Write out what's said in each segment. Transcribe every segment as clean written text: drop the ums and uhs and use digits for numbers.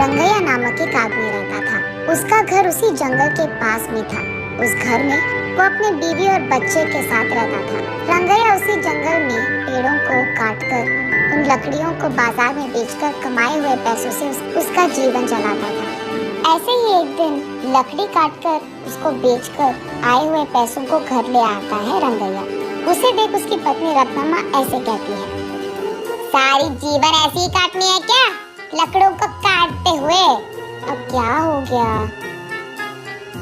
रंगैया नामक एक आदमी रहता था। उसका घर उसी जंगल के पास में था। उस घर में वो अपने बीवी और बच्चे के साथ रहता था। रंगैया उसी जंगल में पेड़ों को काटकर उन लकड़ियों को बाजार में बेचकर कमाए हुए पैसों से उसका जीवन चलाता था। ऐसे ही एक दिन लकड़ी काटकर उसको बेचकर आए हुए पैसों को घर ले आता है रंगैया। उसे देख उसकी पत्नी रत्नम्मा ऐसे कहती है, सारी जीवन ऐसे ही काटनी है क्या, लकड़ों को काटते हुए? अब क्या हो गया?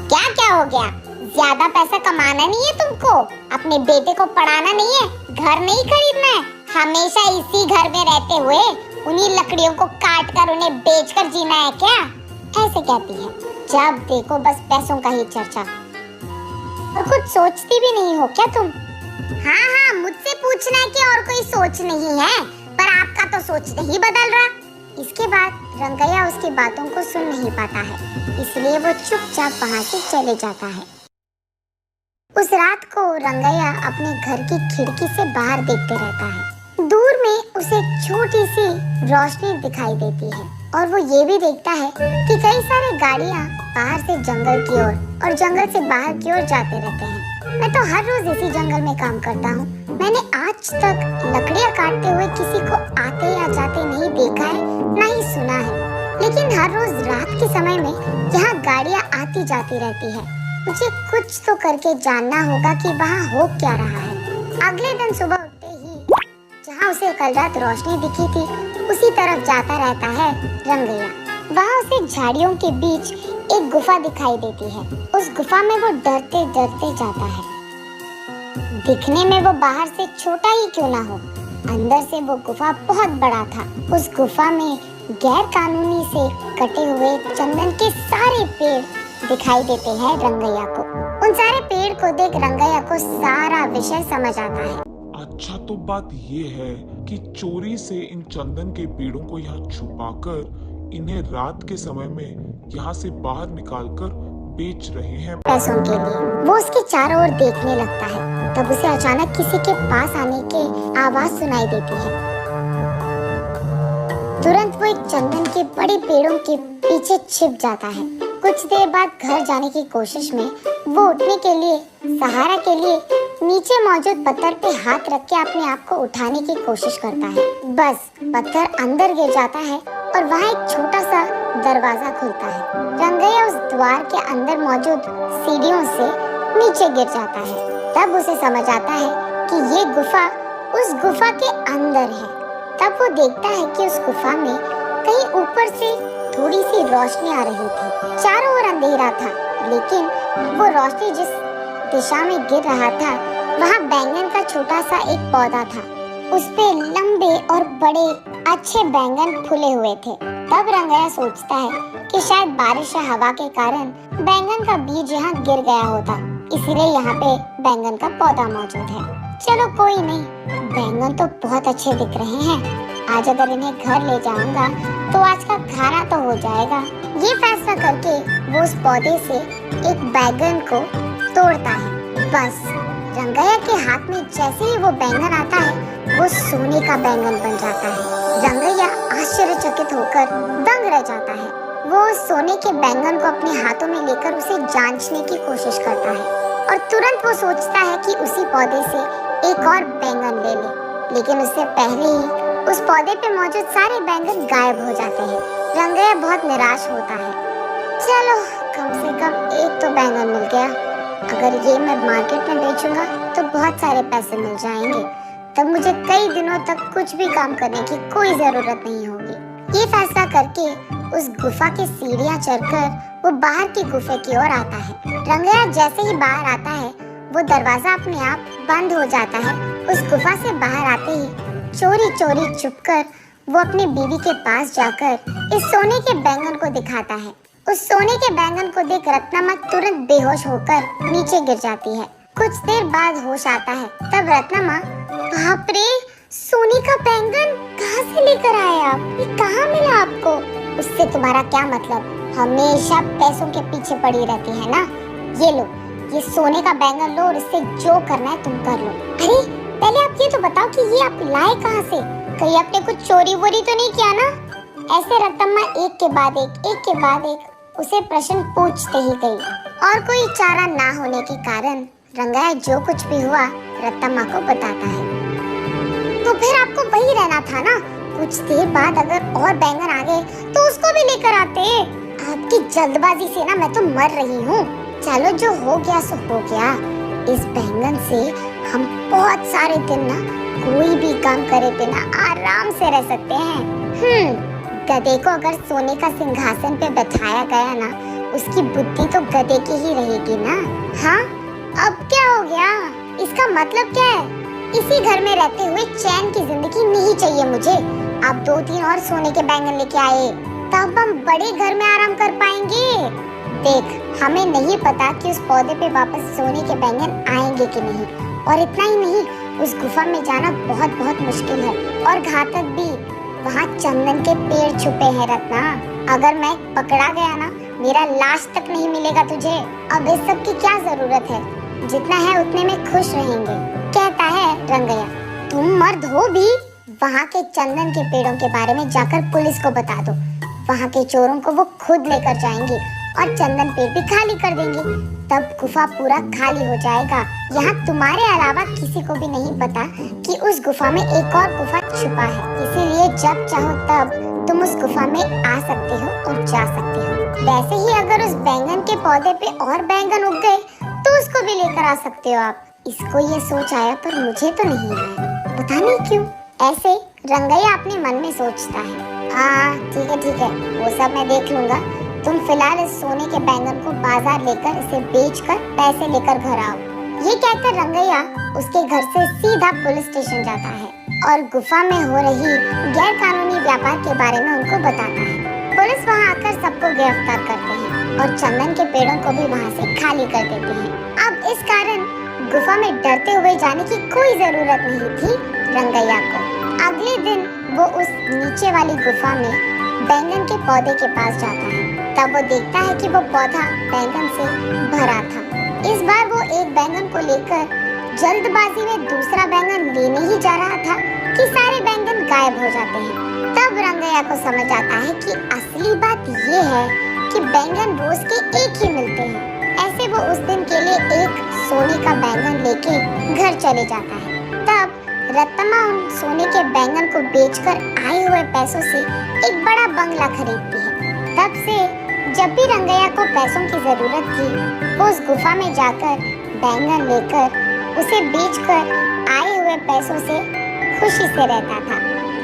क्या हो गया? ज्यादा पैसा कमाना नहीं है तुमको? अपने बेटे को पढ़ाना नहीं है? घर नहीं खरीदना है? हमेशा इसी घर में रहते हुए उन्हीं लकड़ियों को काट कर उन्हें बेचकर जीना है क्या? ऐसे कहती है। जब देखो बस पैसों का ही चर्चा। और कुछ सोचती भी नहीं हो क्या तुम? हाँ, मुझसे पूछना है कि और कोई सोच नहीं है, पर आपका तो सोच नहीं बदल रहा। इसके बाद रंगैया उसकी बातों को सुन नहीं पाता है, इसलिए वो चुपचाप वहाँ से चले जाता है। उस रात को रंगैया अपने घर की खिड़की से बाहर देखते रहता है। दूर में उसे छोटी सी रोशनी दिखाई देती है और वो ये भी देखता है कि कई सारे गाड़ियाँ बाहर से जंगल की ओर और जंगल से बाहर की ओर जाते रहते हैं। मैं तो हर रोज इसी जंगल में काम करता हूँ। मैंने आज तक लकड़ियाँ काटते हुए किसी को आते या जाते नहीं देखा है, ना ही सुना है। लेकिन हर रोज रात के समय में यहाँ गाड़ियाँ आती जाती रहती है। मुझे कुछ तो करके जानना होगा कि वहाँ हो क्या रहा है। अगले दिन सुबह उठते ही जहाँ उसे कल रात रोशनी दिखी थी, उसी तरफ जाता रहता है रंगैया। वहाँ उसे झाड़ियों के बीच एक गुफा दिखाई देती है। उस गुफा में वो डरते डरते जाता है। दिखने में वो बाहर से छोटा ही क्यों ना हो, अंदर से वो गुफा बहुत बड़ा था। उस गुफा में गैर कानूनी से कटे हुए चंदन के सारे पेड़ दिखाई देते हैं रंगैया को। उन सारे पेड़ को देख रंगैया को सारा विषय समझ आता है। अच्छा, तो बात ये है कि चोरी से इन चंदन के पेड़ों को यहाँ छुपाकर इन्हें रात के समय में यहाँ से बाहर निकालकर बेच रहे हैं पैसों के लिए। वो उसके चारों ओर देखने लगता है। तब उसे अचानक किसी के पास आने की आवाज सुनाई देती है। तुरंत वो एक चंदन के बड़े पेड़ों के पीछे छिप जाता है। कुछ देर बाद घर जाने की कोशिश में वो उठने के लिए सहारा के लिए नीचे मौजूद पत्थर पे हाथ रख के अपने आप को उठाने की कोशिश करता है। बस पत्थर अंदर गिर जाता है और वहाँ एक छोटा सा दरवाजा खुलता है। रंगैया उस द्वार के अंदर मौजूद सीढ़ियों से नीचे गिर जाता है। तब उसे समझ आता है कि ये गुफा उस गुफा के अंदर है। तब वो देखता है कि उस गुफा में कहीं ऊपर से थोड़ी सी रोशनी आ रही थी। चारों ओर अंधेरा था, लेकिन वो रोशनी जिस दिशा में गिर रहा था वहाँ बैंगन का छोटा सा एक पौधा था। उस पे लंबे और बड़े अच्छे बैंगन फूले हुए थे। तब रंगैया सोचता है कि शायद बारिश या हवा के कारण बैंगन का बीज यहाँ गिर गया होता, इसीलिए यहाँ पे बैंगन का पौधा मौजूद है। चलो कोई नहीं, बैंगन तो बहुत अच्छे दिख रहे हैं। आज अगर इन्हें घर ले जाऊंगा तो आज का खाना तो हो जाएगा। ये फैसला करके वो उस पौधे से एक बैंगन को तोड़ता है। बस रंगैया के हाथ में जैसे ही वो बैंगन आता है, वो सोने का बैंगन बन जाता है। रंगैया आश्चर्यचकित होकर दंग रह जाता है। वो उस सोने के बैंगन को अपने हाथों में लेकर उसे जांचने की कोशिश करता है और तुरंत वो सोचता है कि उसी पौधे से एक और बैंगन ले ले। लेकिन उससे पहले ही उस पौधे पे मौजूद सारे बैंगन गायब हो जाते हैं। रंगैया बहुत निराश होता है। चलो कम से कम एक तो बैंगन मिल गया। अगर ये मैं मार्केट में बेचूंगा तो बहुत सारे पैसे मिल जाएंगे। तब मुझे कई दिनों तक कुछ भी काम करने की कोई जरूरत नहीं होगी। ये फैसला करके उस गुफा की सीढ़ियाँ चढ़कर वो बाहर की गुफे की ओर आता है। रंगैया जैसे ही बाहर आता है, वो दरवाजा अपने आप बंद हो जाता है। उस गुफा से बाहर आते ही चोरी चोरी छुपकर वो अपनी बीवी के पास जाकर इस सोने के बैंगन को दिखाता है। उस सोने के बैंगन को देख रत्नम्मा तुरंत बेहोश होकर नीचे गिर जाती है। कुछ देर बाद होश आता है। तब रत्नम्मा, बाप रे, सोने का बैंगन कहाँ से लेकर आए आप? ये कहाँ मिला आपको? उससे तुम्हारा क्या मतलब? हमेशा पैसों के पीछे पड़ी रहती है ना। ये लो, ये सोने का बैंगन लो और इससे जो करना है तुम कर लो। अरे पहले आप ये तो बताओ कि ये आप लाए कहाँ से? कहीं आपने कुछ चोरी वोरी तो नहीं किया ना? ऐसे रतम्मा एक के बाद एक उसे प्रश्न पूछते ही गई और कोई चारा ना होने के कारण रंगैया जो कुछ भी हुआ रतम्मा को बताता है। तो फिर आपको वही रहना था ना, कुछ देर बाद अगर और बैंगन आ गए तो उसको भी लेकर आते। आपकी जल्दबाजी से ना मैं तो मर रही हूँ। चलो जो हो गया सो हो गया। इस बैंगन से हम बहुत सारे दिन ना कोई भी काम करे बिना आराम से रह सकते हैं। गधे को अगर सोने का सिंहासन पे बैठाया गया ना, उसकी बुद्धि तो गधे की ही रहेगी ना। हाँ, अब क्या हो गया? इसका मतलब क्या है? इसी घर में रहते हुए चैन की जिंदगी नहीं चाहिए मुझे। आप 2-3 और सोने के बैंगन लेके आए, तब हम बड़े घर में आराम कर पाएंगे। देख, हमें नहीं पता कि उस पौधे पे वापस सोने के बैंगन आएंगे कि नहीं, और इतना ही नहीं, उस गुफा में जाना बहुत बहुत मुश्किल है और घातक भी। वहाँ चंदन के पेड़ छुपे हैं रत्ना। अगर मैं पकड़ा गया ना, मेरा लाश तक नहीं मिलेगा तुझे। अब इस सब की क्या जरूरत है? जितना है उतने में खुश रहेंगे, कहता है रंगैया। तुम मर्द हो भी? वहाँ के चंदन के पेड़ों के बारे में जाकर पुलिस को बता दो। वहाँ के चोरों को वो खुद लेकर जाएंगे और चंदन पेड़ भी खाली कर देंगे। तब गुफा पूरा खाली हो जाएगा। यहाँ तुम्हारे अलावा किसी को भी नहीं पता कि उस गुफा में एक और गुफा छुपा है। इसीलिए जब चाहो तब तुम उस गुफा में आ सकते हो और जा सकते हो। वैसे ही अगर उस बैंगन के पौधे पे और बैंगन उग गए तो उसको भी लेकर आ सकते हो आप। इसको ये सोच आया पर मुझे तो नहीं आया, पता नहीं क्यों। ऐसे रंगैया अपने मन में सोचता है। ठीक है, वो सब मैं देख लूंगा। तुम फिलहाल इस सोने के बैंगन को बाजार लेकर इसे बेचकर पैसे लेकर घर आओ। ये कहकर रंगैया उसके घर से सीधा पुलिस स्टेशन जाता है और गुफा में हो रही गैर कानूनी व्यापार के बारे में उनको बताता है। पुलिस वहाँ आकर सबको गिरफ्तार करते हैं और चंदन के पेड़ों को भी वहाँ से खाली कर देते हैं। अब इस कारण गुफा में डरते हुए जाने की कोई जरूरत नहीं थी रंगैया को। अगले दिन वो उस नीचे वाली गुफा में बैंगन के पौधे के पास जाता है। तब वो देखता है कि वो पौधा बैंगन से भरा था। इस बार वो एक बैंगन को लेकर जल्दबाजी में दूसरा बैंगन लेने ही जा रहा था कि सारे बैंगन गायब हो जाते हैं। तब रंगैया को समझ आता है कि असली बात ये है कि बैंगन रोज के एक ही मिलते हैं। ऐसे वो उस दिन के लिए एक सोने का बैंगन लेके घर चले जाता है। तब रत्नमा उन सोने के बैंगन को बेचकर आए हुए पैसों से एक बड़ा बंगला खरीदती है। तब से जब भी रंगैया को पैसों की जरूरत थी, वो उस गुफा में जाकर बैंगन लेकर उसे बेचकर आए हुए पैसों से खुशी से रहता था।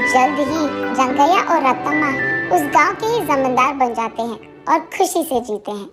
जल्द ही रंगैया और रत्नमा उस गांव के ही जमींदार बन जाते हैं और खुशी से जीते हैं।